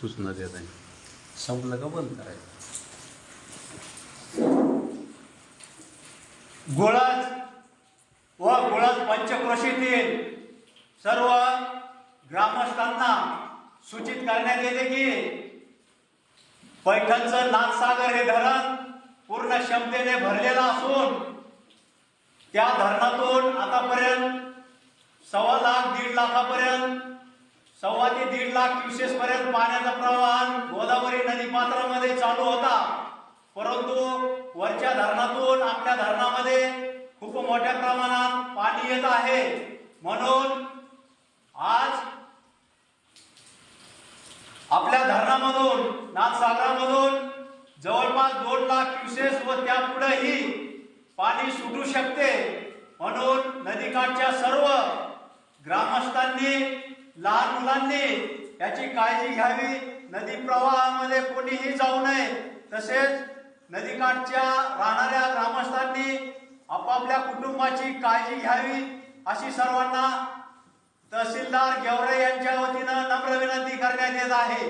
सूचना देत आहे. संपलं का बंद करायचं. गोळज व गोळज पंचक्रोशीतील सर्व ग्रामस्थांना सूचित करण्यात येते की पैठणचं नाथसागर हे धरण पूर्ण क्षमतेने भरलेलं असून त्या धरणातून आतापर्यंत 1.25 लाख 1.5 लाखापर्यंत 1.25 ते 1.5 लाख क्युसेस पर्यंत पाण्याचा प्रवाह गोदावरी नदीपात्रामध्ये चालू होता. परंतु वरच्या धरणातून आपल्या धरणामध्ये खूप मोठ्या प्रमाणात पाणी येत आहे. म्हणून आज आपल्या धरणामधून नाथसागरामधून जवळपास 2 लाख क्युसेस व त्यापुढेही पाणी सुटू शकते. म्हणून नदीकाठच्या सर्व ग्रामस्थांनी लहान मुलांनी याची काळजी घ्यावी. नदी प्रवाहामध्ये कोणीही जाऊ नये. तसेच नदीकाठच्या राहणाऱ्या ग्रामस्थांनी आपापल्या कुटुंबाची काळजी घ्यावी अशी सर्वांना तहसीलदार गेवरे यांच्या वतीनं नम्र विनंती करण्यात येत आहे.